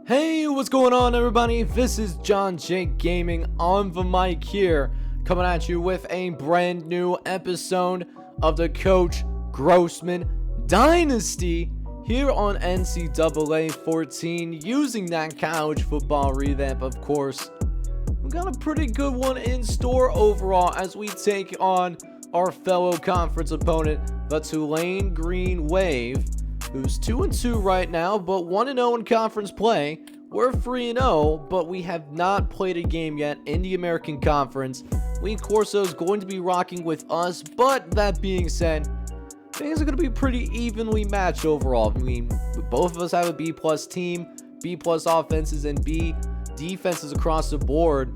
Hey, what's going on, everybody? This is John Jake Gaming on the mic here, coming at you with a brand new episode of the Coach Grossman Dynasty here on NCAA 14, using that college football revamp, of course. We've got a pretty good one in store overall as we take on our fellow conference opponent, the Tulane Green Wave, who's 2-2 right now, but 1-0 in conference play. We're 3-0, but we have not played a game yet in the American Conference. Lee Corso is going to be rocking with us, but that being said, things are going to be pretty evenly matched overall. I mean, both of us have a B-plus team, B-plus offenses, and B defenses across the board.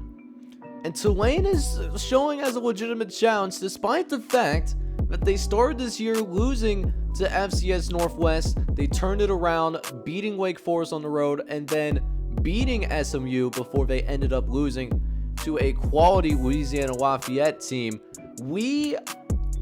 And Tulane is showing as a legitimate challenge, despite the fact that they started this year losing to FCS Northwest. They turned it around, beating Wake Forest on the road, and then beating SMU before they ended up losing to a quality Louisiana Lafayette team. We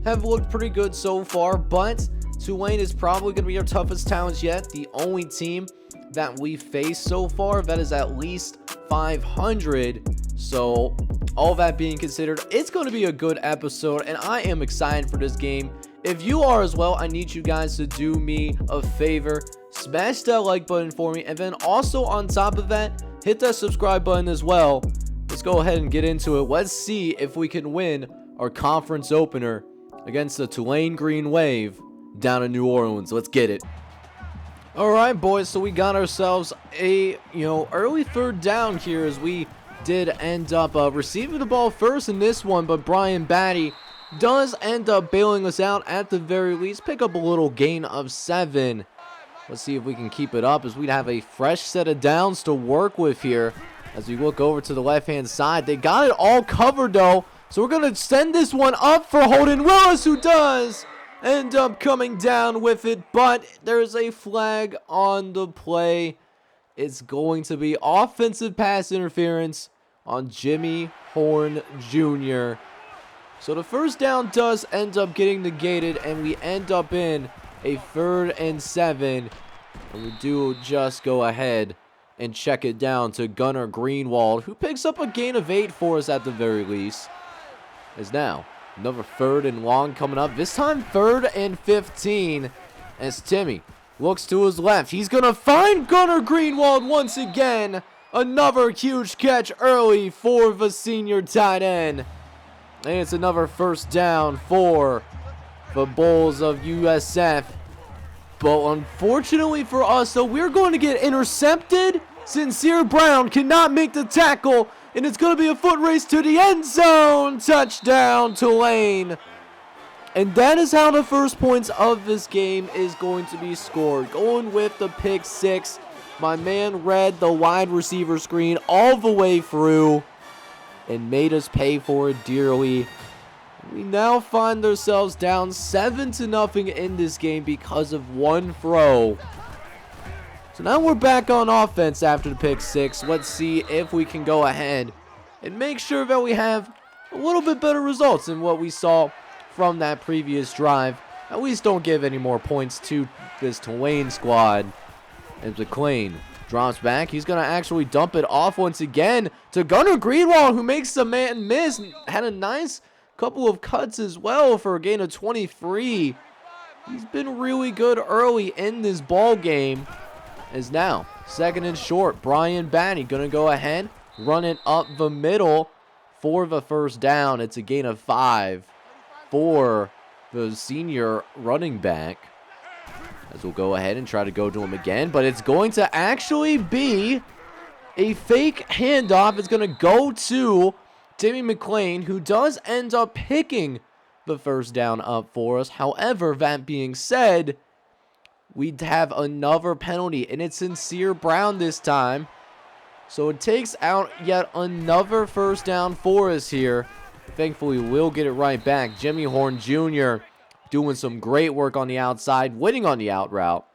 have looked pretty good so far, but Tulane is probably going to be our toughest challenge yet. The only team that we faced so far that is at least 500. So all that being considered, it's going to be a good episode, and I am excited for this game. If you are as well, I need you guys to do me a favor. Smash that like button for me, and then also on top of that, hit that subscribe button as well. Let's go ahead and get into it. Let's see if we can win our conference opener against the Tulane Green Wave down in New Orleans. Let's get it. Alright, boys, so we got ourselves a early third down here, as we did end up receiving the ball first in this one, but Brian Batty does end up bailing us out at the very least. Pick up a little gain of 7. Let's see if we can keep it up, as we'd have a fresh set of downs to work with here. As we look over to the left-hand side, they got it all covered though, so we're going to send this one up for Holden Willis, who does end up coming down with it, but there's a flag on the play. It's going to be offensive pass interference on Jimmy Horn Jr. So the first down does end up getting negated, and we end up in a 3rd and 7. And we do just go ahead and check it down to Gunnar Greenwald, who picks up a gain of 8 for us at the very least. As now another 3rd and long coming up, this time 3rd and 15, as Timmy looks to his left. He's going to find Gunnar Greenwald once again. Another huge catch early for the senior tight end. And it's another first down for the Bulls of USF. But unfortunately for us, though, we're going to get intercepted. Sincere Brown cannot make the tackle, and it's going to be a foot race to the end zone. Touchdown, Tulane. And that is how the first points of this game is going to be scored. Going with the pick 6. My man read the wide receiver screen all the way through and made us pay for it dearly. We now find ourselves down 7-0 in this game because of one throw. So now we're back on offense after the pick 6. Let's see if we can go ahead and make sure that we have a little bit better results than what we saw from that previous drive. At least don't give any more points to this Tulane squad. And McLean drops back. He's going to actually dump it off once again to Gunnar Greenwald, who makes the man miss. Had a nice couple of cuts as well for a gain of 23. He's been really good early in this ball game. As now 2nd and short, Brian Batty going to go ahead, run it up the middle for the first down. It's a gain of 5 for the senior running back. As we'll go ahead and try to go to him again, but it's going to actually be a fake handoff. It's going to go to Timmy McLean, who does end up picking the first down up for us. However, that being said, we'd have another penalty, and it's Sincere Brown this time. So it takes out yet another first down for us here. Thankfully, we'll get it right back. Jimmy Horn Jr. doing some great work on the outside, winning on the out route,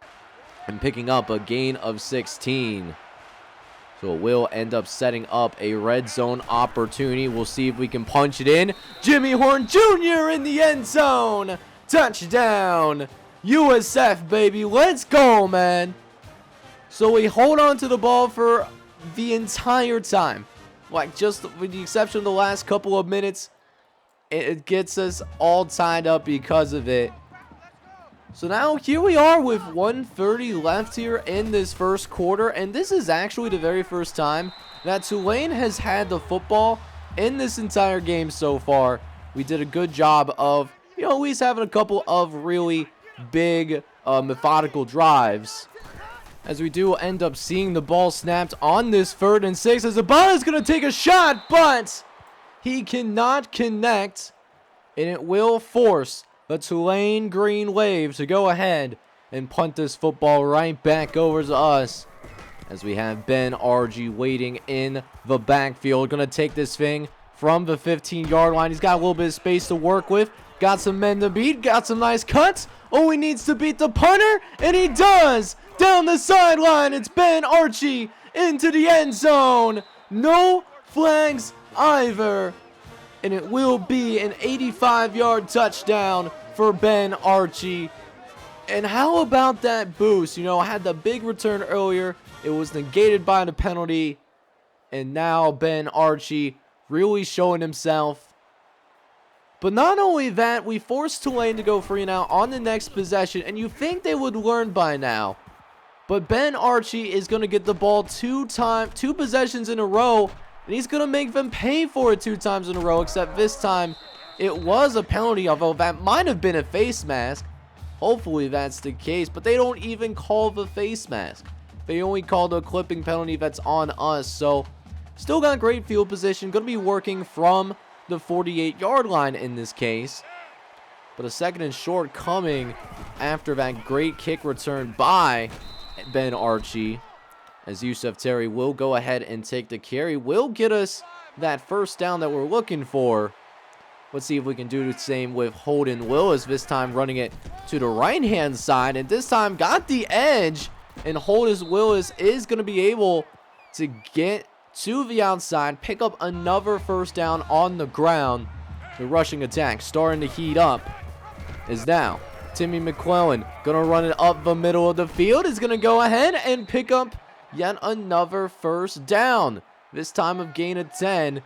and picking up a gain of 16. So it will end up setting up a red zone opportunity. We'll see if we can punch it in. Jimmy Horn Jr. in the end zone. Touchdown, USF, baby. Let's go, man. So we hold on to the ball for the entire time. Like, just with the exception of the last couple of minutes, it gets us all tied up because of it. So now here we are with 1:30 left here in this first quarter. And this is actually the very first time that Tulane has had the football in this entire game so far. We did a good job of, at least having a couple of really big methodical drives. As we do end up seeing the ball snapped on this 3rd and 6 as Ibata's going to take a shot, but he cannot connect, and it will force the Tulane Green Wave to go ahead and punt this football right back over to us, as we have Ben Argy waiting in the backfield. Going to take this thing from the 15-yard line. He's got a little bit of space to work with. Got some men to beat. Got some nice cuts. Oh, he needs to beat the punter, and he does. Down the sideline, it's Ben Archie into the end zone. No flags either. And it will be an 85-yard touchdown for Ben Archie. And how about that boost? I had the big return earlier. It was negated by the penalty. And now Ben Archie really showing himself. But not only that, we forced Tulane to go 3 and out on the next possession. And you think they would learn by now. But Ben Archie is going to get the ball 2 possessions in a row. And he's going to make them pay for it 2 times in a row. Except this time, it was a penalty. Although that might have been a face mask. Hopefully that's the case. But they don't even call the face mask. They only call the clipping penalty that's on us. So, still got great field position. Going to be working from the 48-yard line in this case. But a 2nd and short coming after that great kick return by Ben Archie, as Yusuf Terry will go ahead and take the carry. Will get us that 1st down that we're looking for. Let's see if we can do the same with Holden Willis, this time running it to the right-hand side. And this time got the edge. And Holden Willis is going to be able to get to the outside, pick up another 1st down on the ground. The rushing attack starting to heat up is now Timmy McClellan going to run it up the middle of the field. Is going to go ahead and pick up yet another 1st down. This time of gain of 10.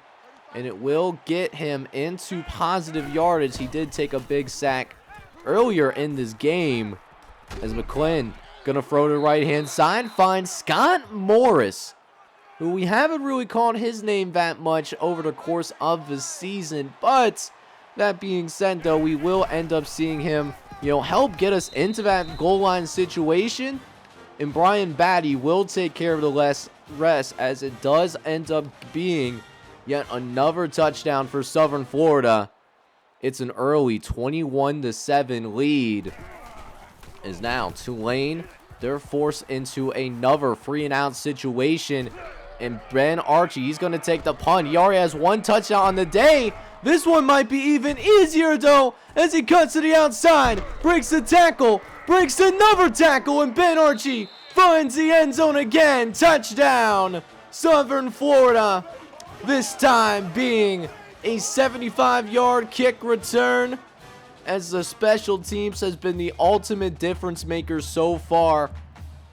And it will get him into positive yardage. He did take a big sack earlier in this game. As McClellan going to throw to the right-hand side. Finds Scott Morris, who we haven't really called his name that much over the course of the season. But that being said, though, we will end up seeing him, help get us into that goal line situation. And Brian Batty will take care of the rest, as it does end up being yet another touchdown for Southern Florida. It's an early 21-7 lead. Is now Tulane, they're forced into another 3 and out situation. And Ben Archie, he's going to take the punt. He already has 1 touchdown on the day. This one might be even easier, though, as he cuts to the outside. Breaks the tackle. Breaks another tackle. And Ben Archie finds the end zone again. Touchdown, Southern Florida. This time being a 75-yard kick return, as the special teams has been the ultimate difference maker so far.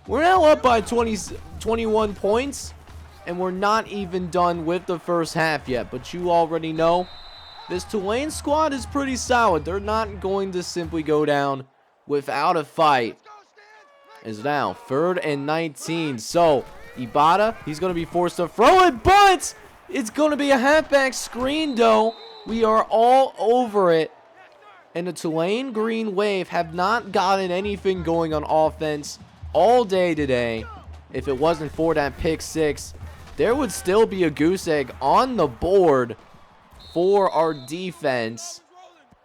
We're now up by 21 points. And we're not even done with the first half yet. But you already know, this Tulane squad is pretty solid. They're not going to simply go down without a fight. Is now 3rd and 19. So, Ibata, he's going to be forced to throw it. But it's going to be a halfback screen, though. We are all over it. And the Tulane Green Wave have not gotten anything going on offense all day today. If it wasn't for that pick 6, there would still be a goose egg on the board for our defense.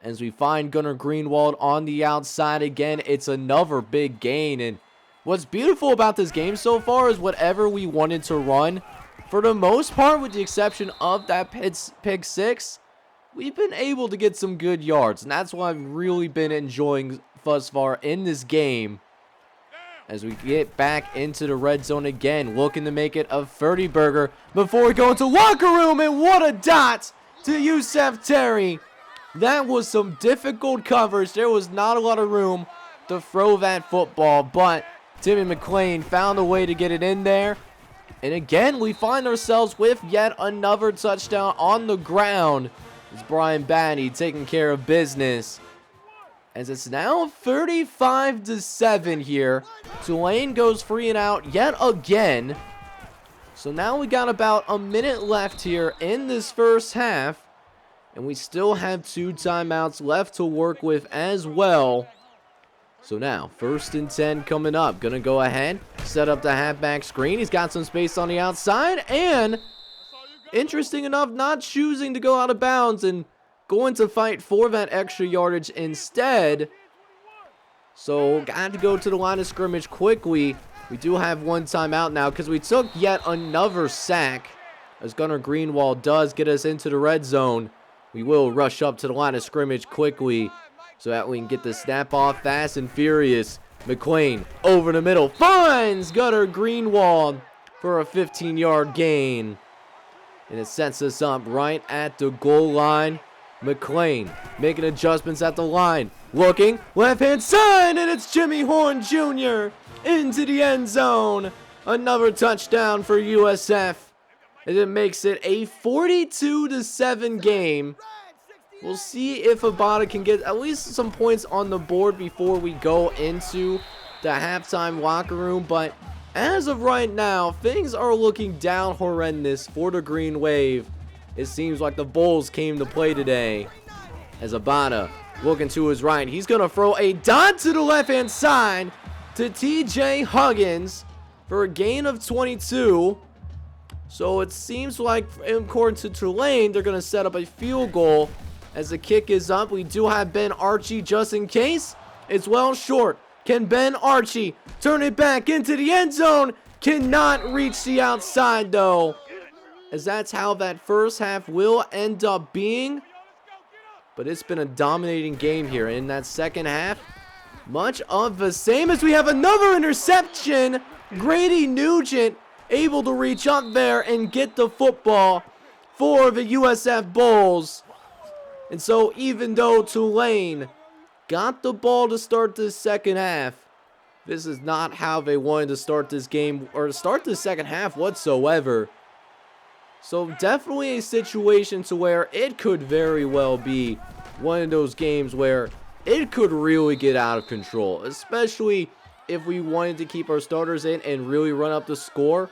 As we find Gunnar Greenwald on the outside again, it's another big gain. And what's beautiful about this game so far is whatever we wanted to run, for the most part, with the exception of that pick 6, we've been able to get some good yards. And that's what I've really been enjoying thus far in this game. As we get back into the red zone again, looking to make it a 30-burger before we go into locker room. And what a dot to Yusuf Terry. That was some difficult coverage. There was not a lot of room to throw that football, but Timmy McClain found a way to get it in there. And again, we find ourselves with yet another touchdown on the ground. It's Brian Batty taking care of business. As it's now 35-7 here. Tulane goes free and out yet again. So now we got about a minute left here in this first half. And we still have 2 timeouts left to work with as well. So now, 1st and 10 coming up. Gonna go ahead, set up the halfback screen. He's got some space on the outside. And, interesting enough, not choosing to go out of bounds and going to fight for that extra yardage instead. So, got to go to the line of scrimmage quickly. We do have 1 timeout now because we took yet another sack. As Gunnar Greenwald does get us into the red zone. We will rush up to the line of scrimmage quickly so that we can get the snap off fast and furious. McClain over the middle finds Gunnar Greenwald for a 15-yard gain. And it sets us up right at the goal line. McClain making adjustments at the line. Looking left-hand side, and it's Jimmy Horn Jr. into the end zone. Another touchdown for USF. And it makes it a 42-7 game. We'll see if Abada can get at least some points on the board before we go into the halftime locker room. But as of right now, things are looking down horrendous for the Green Wave. It seems like the Bulls came to play today. As Abada looking to his right, he's going to throw a dot to the left-hand side to TJ Huggins for a gain of 22. So it seems like, according to Tulane, they're going to set up a field goal. As the kick is up, we do have Ben Archie just in case. It's well short. Can Ben Archie turn it back into the end zone? Cannot reach the outside though. As that's how that first half will end up being. But it's been a dominating game here in that second half. Much of the same as we have another interception. Grady Nugent able to reach up there and get the football for the USF Bulls. And so even though Tulane got the ball to start this second half, this is not how they wanted to start this game or start the second half whatsoever. So definitely a situation to where it could very well be one of those games where it could really get out of control, especially if we wanted to keep our starters in and really run up the score.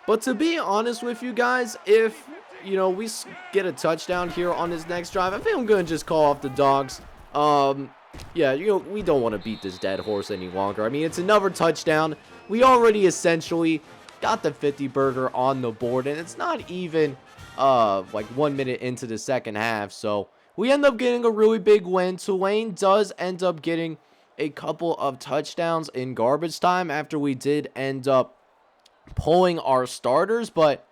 But to be honest with you guys, if we get a touchdown here on this next drive, I think I'm going to just call off the dogs. Yeah, we don't want to beat this dead horse any longer. I mean, it's another touchdown. We already essentially got the 50 burger on the board, and it's not even like 1 minute into the second half. So we end up getting a really big win. Tulane does end up getting a couple of touchdowns in garbage time after we did end up pulling our starters, but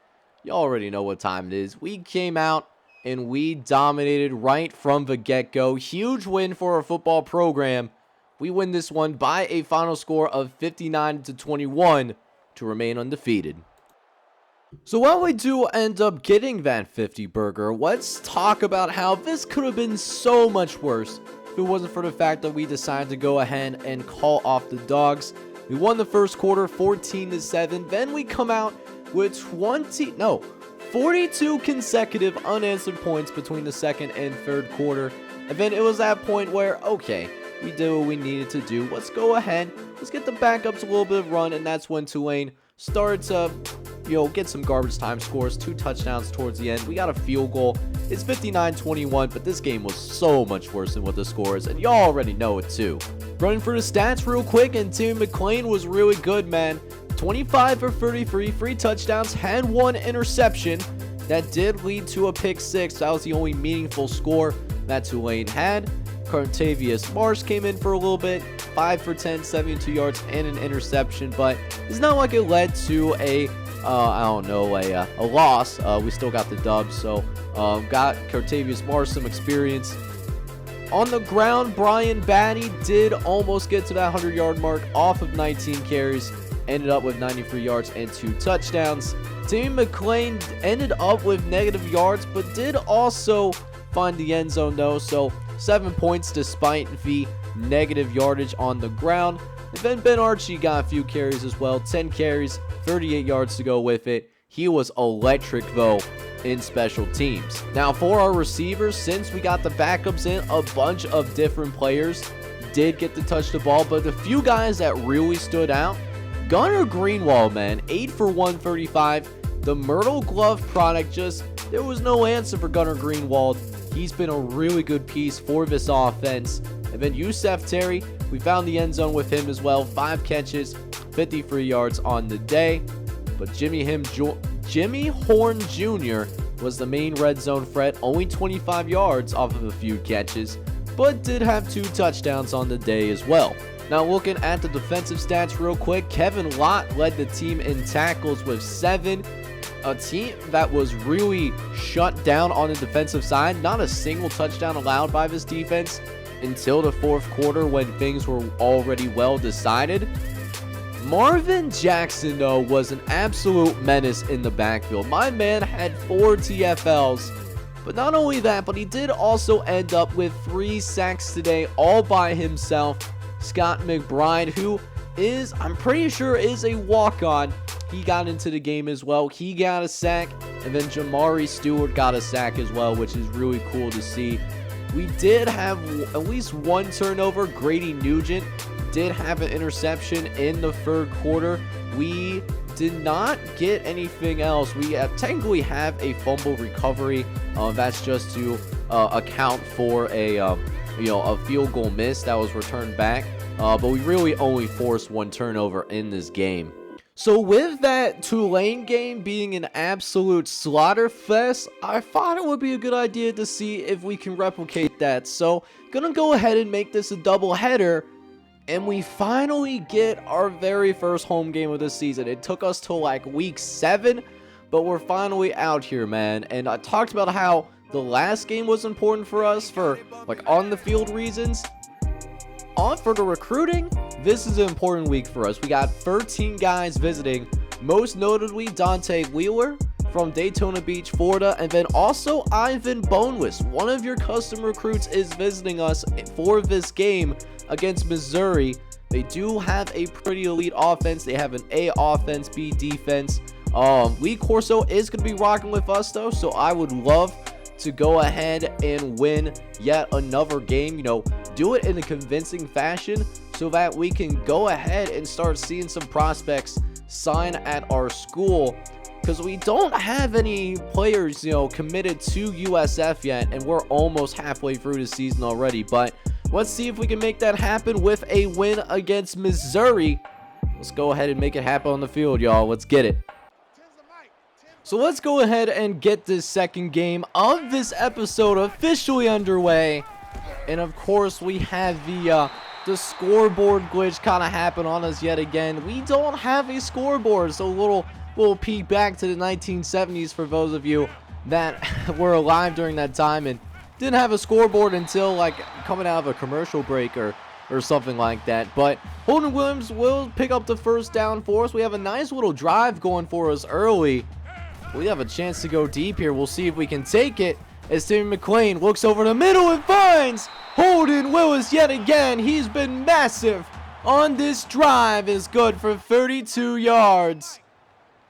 you already know what time it is. We came out and we dominated right from the get-go. Huge win for our football program. We win this one by a final score of 59-21 to remain undefeated. So while we do end up getting that 50 burger, let's talk about how this could have been so much worse if it wasn't for the fact that we decided to go ahead and call off the dogs. We won the first quarter 14-7. Then we come out with 42 consecutive unanswered points between the second and third quarter. And then it was that point where, okay, we did what we needed to do. Let's go ahead. Let's get the backups a little bit of run. And that's when Tulane started to, get some garbage time scores. 2 touchdowns towards the end. We got a field goal. It's 59-21, but this game was so much worse than what the score is. And y'all already know it too. Running for the stats real quick, and Timmy McClain was really good, man. 25 for 33, 3 touchdowns, had 1 interception. That did lead to a pick 6. That was the only meaningful score that Tulane had. Cartavius Marsh came in for a little bit, 5 for 10, 72 yards, and an interception. But it's not like it led to a loss. We still got the dub, so got Cartavius Marsh some experience. On the ground, Brian Batty did almost get to that 100-yard mark off of 19 carries. Ended up with 93 yards and 2 touchdowns. Timmy McClain ended up with negative yards, but did also find the end zone though. So 7 points despite the negative yardage on the ground. And then Ben Archie got a few carries as well. 10 carries, 38 yards to go with it. He was electric, though, in special teams. Now, for our receivers, since we got the backups in, a bunch of different players did get to touch the ball. But the few guys that really stood out, Gunnar Greenwald, man, 8 for 135. The Myrtle Glove product, there was no answer for Gunnar Greenwald. He's been a really good piece for this offense. And then Yusef Terry, we found the end zone with him as well. 5 catches, 53 yards on the day. But Jimmy Horn Jr. was the main red zone threat. Only 25 yards off of a few catches, but did have 2 touchdowns on the day as well. Now looking at the defensive stats real quick, Kevin Lott led the team in tackles with 7. A team that was really shut down on the defensive side. Not a single touchdown allowed by this defense until the 4th quarter when things were already well decided. Marvin Jackson, though, was an absolute menace in the backfield. My man had 4 TFLs. But not only that, but he did also end up with 3 sacks today all by himself. Scott McBride, who is, I'm pretty sure, is a walk-on. He got into the game as well. He got a sack. And then Jamari Stewart got a sack as well, which is really cool to see. We did have at least 1 turnover. Grady Nugent did have an interception in the 3rd quarter. We did not get anything else. We technically have a fumble recovery. That's just to account for a field goal miss that was returned back. But we really only forced 1 turnover in this game. So with that Tulane game being an absolute slaughter fest, I thought it would be a good idea to see if we can replicate that. So gonna go ahead and make this a double header. And we finally get our very first home game of the season. It took us till like week 7, but we're finally out here, man. And I talked about how the last game was important for us for like on the field reasons. For the recruiting, this is an important week for us. We got 13 guys visiting, most notably Dante Wheeler from Daytona Beach, Florida, and then also Ivan Bonewis, one of your custom recruits, is visiting us for this game against Missouri. They do have a pretty elite offense. They have an A offense, B defense. Lee Corso is going to be rocking with us though, so I would love to go ahead and win yet another game. Do it in a convincing fashion so that we can go ahead and start seeing some prospects sign at our school, because we don't have any players committed to USF yet, and we're almost halfway through the season already. But let's see if we can make that happen with a win against Missouri. Let's go ahead and make it happen on the field, y'all. Let's get it. So let's go ahead and get this second game of this episode officially underway. And of course, we have the scoreboard glitch kind of happen on us yet again. We don't have a scoreboard, so a little peek back to the 1970s for those of you that were alive during that time and didn't have a scoreboard until like coming out of a commercial break or something like that. But Holden Williams will pick up the first down for us. We have a nice little drive going for us early. We have a chance to go deep here. We'll see if we can take it as Timmy McClain looks over the middle and finds Holden Willis yet again. He's been massive on this drive. Is good for 32 yards.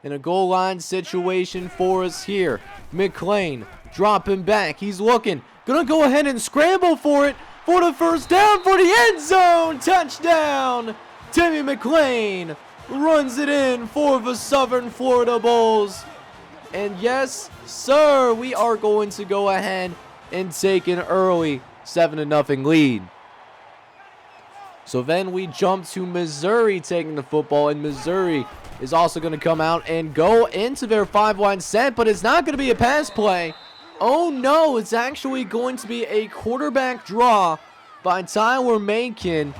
In a goal line situation for us here. McClain dropping back. He's looking. Gonna go ahead and scramble for it for the first down for the end zone. Touchdown. Timmy McClain runs it in for the Southern Florida Bulls. And yes, sir, we are going to go ahead and take an early 7-0 lead. So then we jump to Missouri taking the football, and Missouri is also going to come out and go into their 5-wide set, but it's not going to be a pass play. Oh no, it's actually going to be a quarterback draw by Tyler Macon,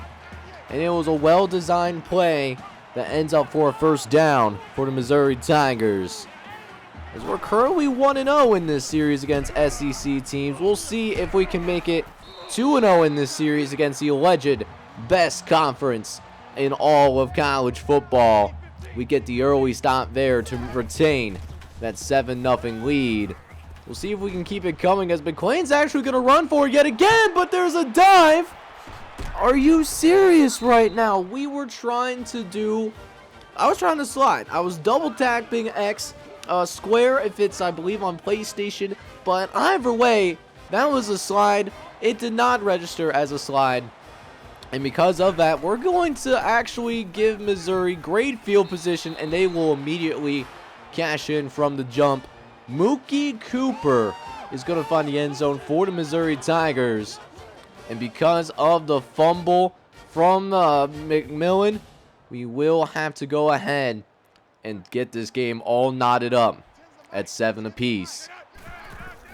and it was a well-designed play that ends up for a first down for the Missouri Tigers. As we're currently 1-0 in this series against SEC teams. We'll see if we can make it 2-0 in this series against the alleged best conference in all of college football. We get the early stop there to retain that 7-0 lead. We'll see if we can keep it coming as McClain's actually going to run for it yet again, but there's a dive. Are you serious right now? I was trying to slide. I was double tapping X, square if it's, I believe, on PlayStation. But either way, that was a slide. It did not register as a slide. And because of that, we're going to actually give Missouri great field position, and they will immediately cash in from the jump. Mookie Cooper is going to find the end zone for the Missouri Tigers. And because of the fumble from McMillan, we will have to go ahead and get this game all knotted up at 7 apiece.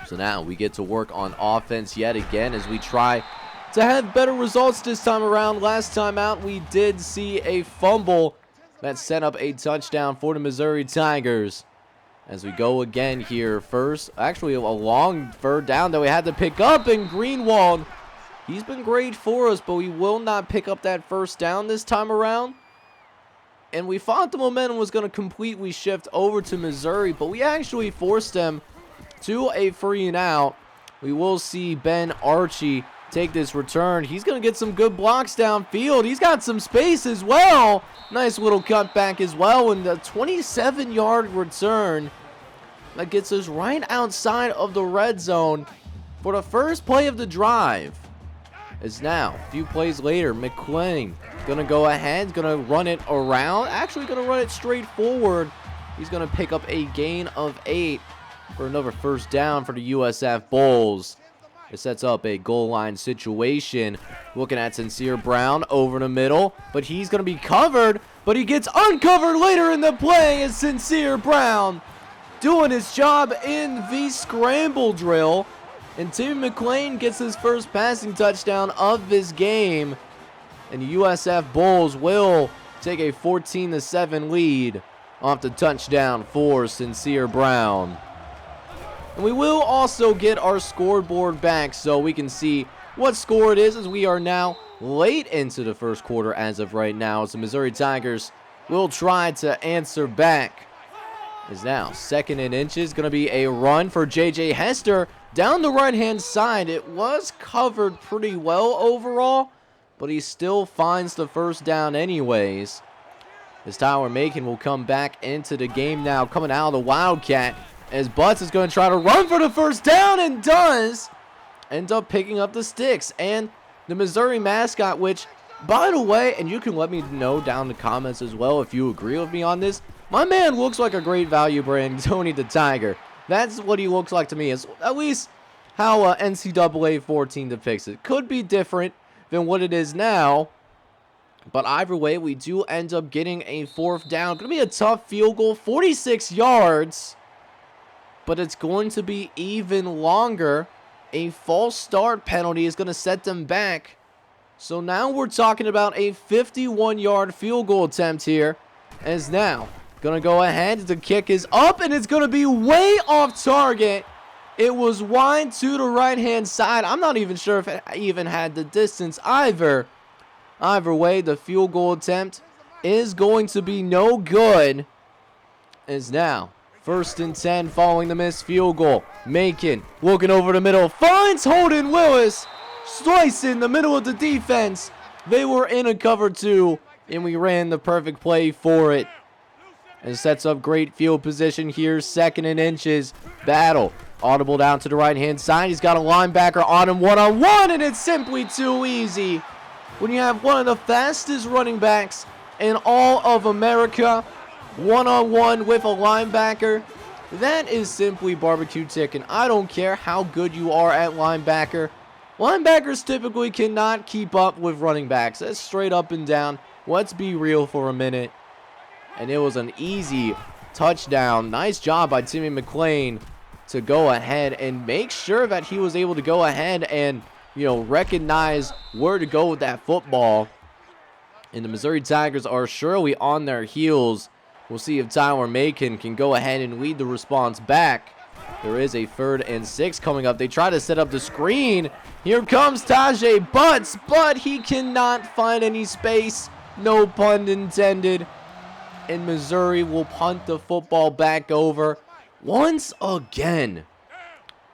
So now we get to work on offense yet again as we try to have better results this time around. Last time out, we did see a fumble that set up a touchdown for the Missouri Tigers. As we go again here first, actually a long third down that we had to pick up, and Greenwald, he's been great for us, but we will not pick up that first down this time around. And we thought the momentum was going to completely shift over to Missouri, but we actually forced them to a free and out. We will see Ben Archie take this return. He's going to get some good blocks downfield. He's got some space as well. Nice little cutback as well, and the 27-yard return that gets us right outside of the red zone for the first play of the drive. As now, a few plays later, McClain going to go ahead, going to run it around, actually going to run it straight forward. He's going to pick up a gain of 8 for another first down for the USF Bulls. It sets up a goal line situation. Looking at Sincere Brown over the middle, but he's going to be covered, but he gets uncovered later in the play as Sincere Brown doing his job in the scramble drill. And Tim McClain gets his first passing touchdown of this game. And the USF Bulls will take a 14-7 lead off the touchdown for Sincere Brown. And we will also get our scoreboard back so we can see what score it is, as we are now late into the first quarter as of right now. So Missouri Tigers will try to answer back. As now, 2nd and inches, going to be a run for J.J. Hester down the right-hand side. It was covered pretty well overall, but he still finds the first down anyways. As Tyler Macon will come back into the game now, coming out of the Wildcat, as Butts is going to try to run for the first down and does end up picking up the sticks. And the Missouri mascot, which, by the way, and you can let me know down in the comments as well if you agree with me on this, my man looks like a great value brand, Tony the Tiger. That's what he looks like to me, is at least how NCAA 14 depicts it. Could be different than what it is now, but either way, we do end up getting a 4th down. Going to be a tough field goal, 46 yards, but it's going to be even longer. A false start penalty is going to set them back. So now we're talking about a 51-yard field goal attempt here, as now going to go ahead. The kick is up, and it's going to be way off target. It was wide to the right-hand side. I'm not even sure if it even had the distance either. Either way, the field goal attempt is going to be no good. As now, 1st and 10 following the missed field goal. Macon looking over the middle, finds Holden Willis, slicing the middle of the defense. They were in a cover 2, and we ran the perfect play for it. And sets up great field position here. 2nd and inches. Battle. Audible down to the right-hand side. He's got a linebacker on him one-on-one, and it's simply too easy. When you have one of the fastest running backs in all of America, one-on-one with a linebacker, that is simply barbecue chicken. I don't care how good you are at linebacker. Linebackers typically cannot keep up with running backs. That's straight up and down. Let's be real for a minute. And it was an easy touchdown. Nice job by Timmy McClain to go ahead and make sure that he was able to go ahead and, recognize where to go with that football. And the Missouri Tigers are surely on their heels. We'll see if Tyler Macon can go ahead and lead the response back. There is a 3rd and 6 coming up. They try to set up the screen. Here comes Tajay Butts, but he cannot find any space. No pun intended. And Missouri will punt the football back over once again.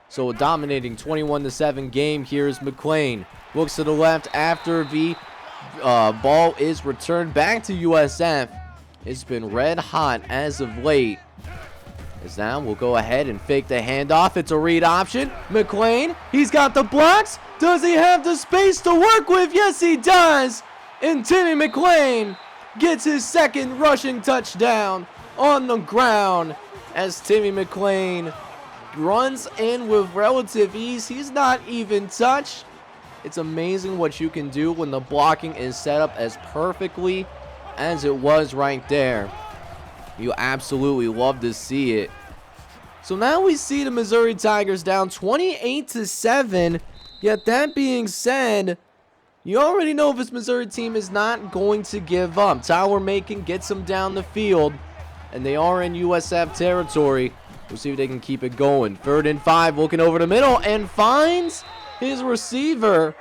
So a dominating 21-7 game. Here's McLean. Looks to the left after the ball is returned back to USF. It's been red hot as of late. As now we'll go ahead and fake the handoff. It's a read option. McLean, he's got the blocks. Does he have the space to work with? Yes, he does. And Timmy McLean gets his second rushing touchdown on the ground as Timmy McLean runs in with relative ease. He's not even touched. It's amazing what you can do when the blocking is set up as perfectly as it was right there. You absolutely love to see it. So now we see the Missouri Tigers down 28-7. Yet that being said, you already know this Missouri team is not going to give up. Tyler Macon gets them down the field, and they are in USF territory. We'll see if they can keep it going. 3rd and 5, looking over the middle, and finds his receiver,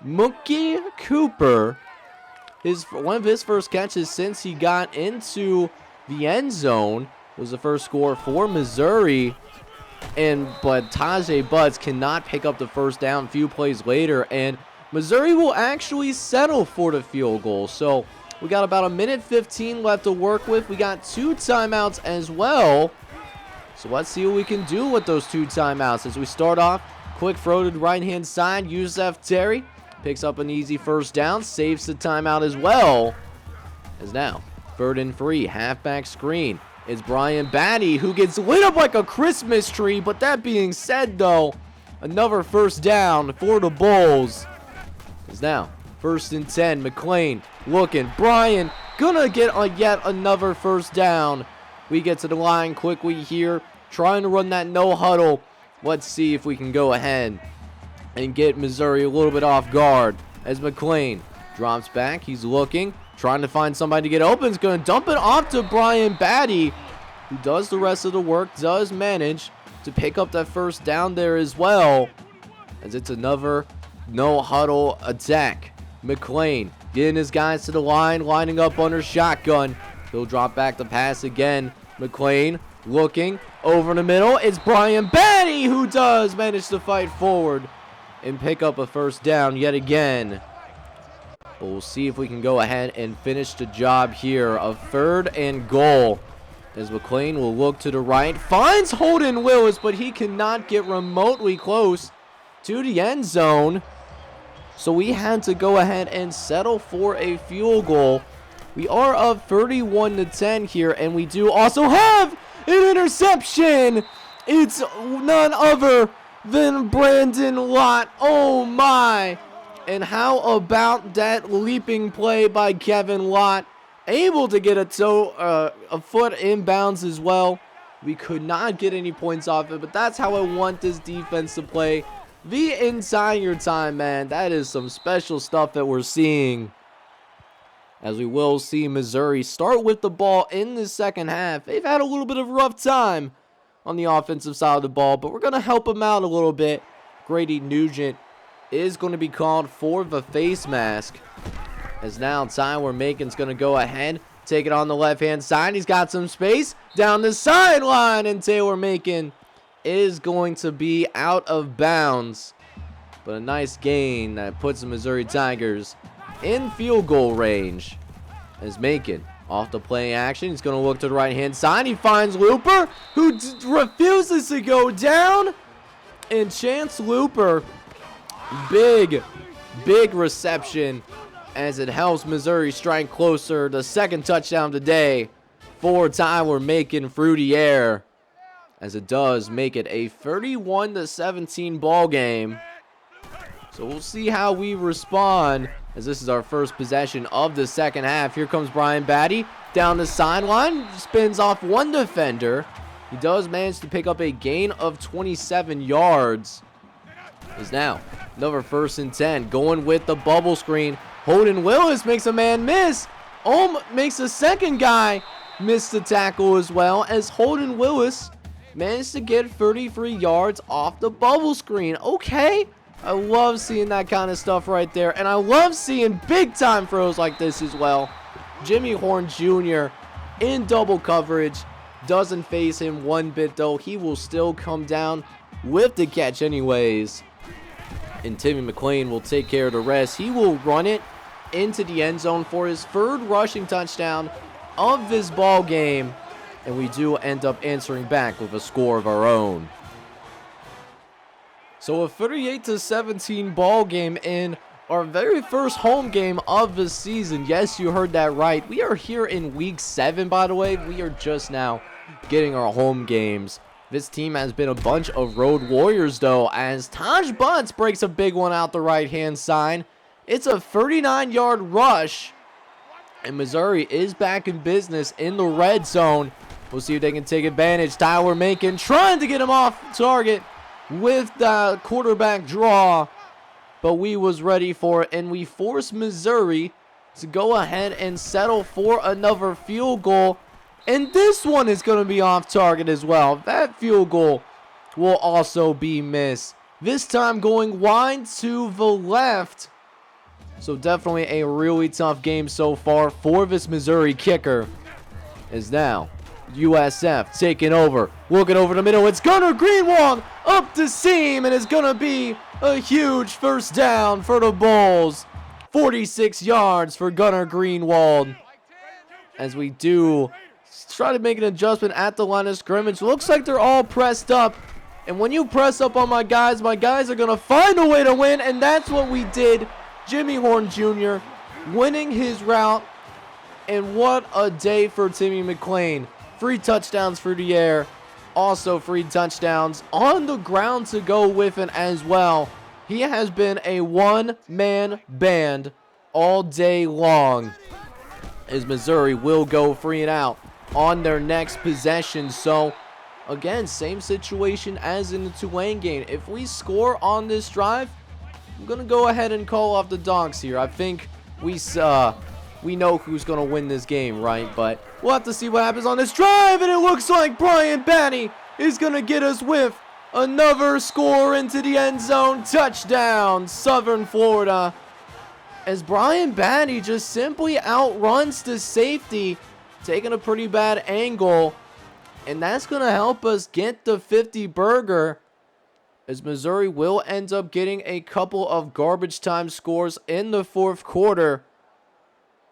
Mookie Cooper. One of his first catches since he got into the end zone. Was the first score for Missouri. But Tajay Butts cannot pick up the first down a few plays later, and Missouri will actually settle for the field goal. So we got about 1:15 left to work with. We got 2 timeouts as well. So let's see what we can do with those 2 timeouts as we start off. Quick throw to the right-hand side. Yusef Terry picks up an easy first down. Saves the timeout as well. As now, 3rd and 3. Halfback screen. It's Brian Batty who gets lit up like a Christmas tree. But that being said, though, another first down for the Bulls. As now, 1st and 10. McLean looking. Brian gonna get yet another first down. We get to the line quickly here, trying to run that no huddle. Let's see if we can go ahead and get Missouri a little bit off guard as McLean drops back. He's looking, trying to find somebody to get open. He's going to dump it off to Brian Batty, who does the rest of the work, does manage to pick up that first down there as well, as it's another no huddle attack. McLean getting his guys to the line, lining up under shotgun. He'll drop back the pass again. McLean looking over the middle. It's Brian Batty who does manage to fight forward and pick up a first down yet again. But we'll see if we can go ahead and finish the job here. A 3rd and goal as McLean will look to the right. Finds Holden Willis, but he cannot get remotely close to the end zone. So we had to go ahead and settle for a field goal. We are up 31-10 here, and we do also have an interception. It's none other than Brandon Lott. Oh my. And how about that leaping play by Kevin Lott? Able to get a foot inbounds as well. We could not get any points off it, but that's how I want this defense to play the entire time, man. That is some special stuff that we're seeing. As we will see Missouri start with the ball in the second half. They've had a little bit of a rough time on the offensive side of the ball, but we're going to help them out a little bit. Grady Nugent is going to be called for the face mask. As now Tyler Macon's going to go ahead, take it on the left-hand side. He's got some space down the sideline, and Taylor Macon is going to be out of bounds. But a nice gain that puts the Missouri Tigers in field goal range. As Macon off the play action, he's going to look to the right-hand side. He finds Looper, who refuses to go down. And Chance Looper, big reception as it helps Missouri strike closer. The second touchdown today for Tyler Macon through the air, as it does make it a 31-17 ball game. So we'll see how we respond, as this is our first possession of the second half. Here comes Brian Batty down the sideline, spins off one defender. He does manage to pick up a gain of 27 yards. Is now another 1st and 10, going with the bubble screen. Holden Willis makes a man miss. Makes a second guy miss the tackle as well, as Holden Willis managed to get 33 yards off the bubble screen. Okay, I love seeing that kind of stuff right there, and I love seeing big-time throws like this as well. Jimmy Horn Jr. in double coverage. Doesn't phase him one bit, though. He will still come down with the catch anyways. And Timmy McClain will take care of the rest. He will run it into the end zone for his third rushing touchdown of this ball game. And we do end up answering back with a score of our own. So a 38-17 ball game in our very first home game of the season. Yes, you heard that right. We are here in week 7, by the way. We are just now getting our home games. This team has been a bunch of road warriors, though, as Taj Butts breaks a big one out the right-hand side. It's a 39-yard rush, and Missouri is back in business in the red zone. We'll see if they can take advantage. Tyler Macon trying to get him off target with the quarterback draw, but we was ready for it, and we forced Missouri to go ahead and settle for another field goal. And this one is going to be off target as well. That field goal will also be missed. This time going wide to the left. So definitely a really tough game so far for this Missouri kicker. Is now USF taking over. Looking over the middle. It's Gunnar Greenwald up the seam. And it's going to be a huge first down for the Bulls. 46 yards for Gunnar Greenwald. As we do try to make an adjustment at the line of scrimmage. Looks like they're all pressed up. And when you press up on my guys are going to find a way to win. And that's what we did. Jimmy Horn Jr. winning his route. And what a day for Timmy McClain. 3 touchdowns through the air. Also 3 touchdowns on the ground to go with it as well. He has been a one-man band all day long. As Missouri will go 3 and out on their next possession. So again, same situation as in the Tulane game. If we score on this drive, I'm gonna go ahead and call off the dogs here. I think we know who's gonna win this game, right? But we'll have to see what happens on this drive. And it looks like Brian Batty is gonna get us with another score into the end zone. Touchdown, Southern Florida. As Brian Batty just simply outruns the safety, taking a pretty bad angle. And that's going to help us get the 50 burger. As Missouri will end up getting a couple of garbage time scores in the 4th quarter.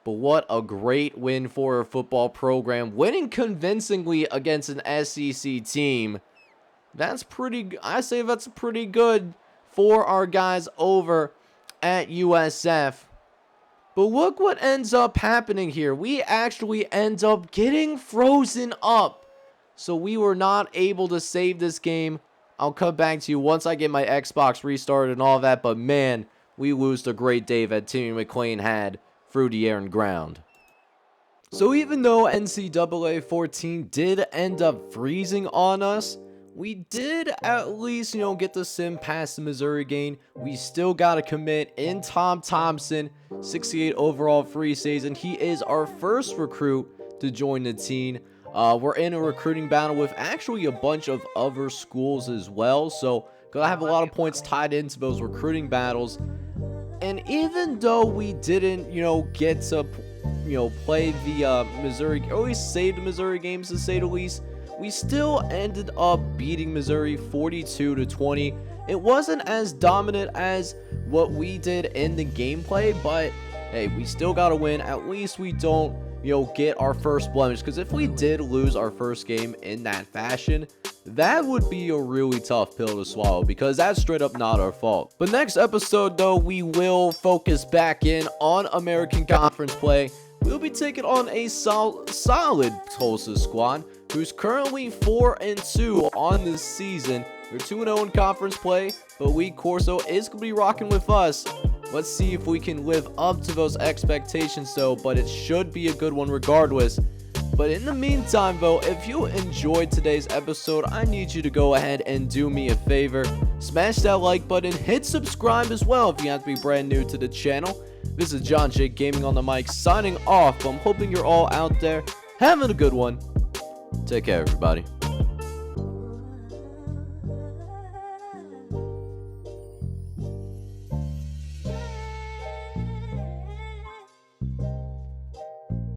But what a great win for our football program. Winning convincingly against an SEC team. That's pretty, I say that's pretty good for our guys over at USF. But look what ends up happening here. We actually end up getting frozen up. So we were not able to save this game. I'll come back to you once I get my Xbox restarted and all that. But man, we lose the great day that Timmy McClain had through the air and ground. So even though NCAA 14 did end up freezing on us, we did at least, get the sim past the Missouri game. We still got to commit in Tom Thompson, 68 overall free season. He is our first recruit to join the team. We're in a recruiting battle with actually a bunch of other schools as well. So gonna have a lot of points tied into those recruiting battles. And even though we didn't, get to, play the Missouri, or at least save the Missouri games to say the least, we still ended up beating Missouri 42-20. It wasn't as dominant as what we did in the gameplay, but hey, we still got to win. At least we don't, get our first blemish. Because if we did lose our first game in that fashion, that would be a really tough pill to swallow, because that's straight up not our fault. But next episode, though, we will focus back in on American Conference play. We'll be taking on a solid Tulsa squad who's currently 4-2 on this season. They're 2-0 in conference play, but Week Corso is going to be rocking with us. Let's see if we can live up to those expectations, though, but it should be a good one regardless. But in the meantime, though, if you enjoyed today's episode, I need you to go ahead and do me a favor. Smash that like button, hit subscribe as well if you have to be brand new to the channel. This is John J. Gaming on the mic signing off. I'm hoping you're all out there having a good one. Take care, everybody.